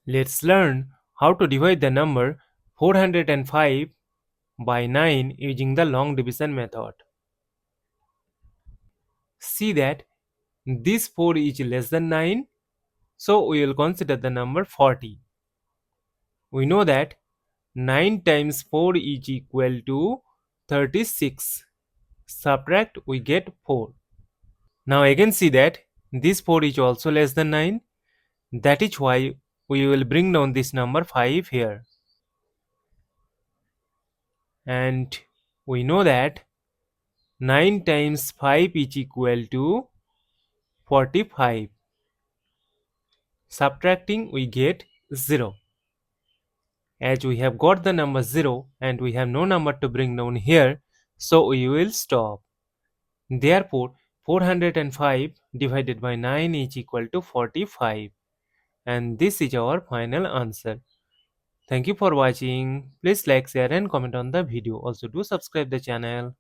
Let's learn how to divide the number 405 by 9 using the long division method. See that this 4 is less than 9, so we will consider the number 40. We know that 9 times 4 is equal to 36. Subtract, we get 4. Now again see that this 4 is also less than 9. That is why we will bring down this number 5 here. And we know that 9 times 5 is equal to 45. Subtracting, we get 0. As we have got the number 0 and we have no number to bring down here, so we will stop. Therefore, 405 divided by 9 is equal to 45. And this is our final answer. Thank you for watching. Please like, share and comment on the video. Also do subscribe the channel.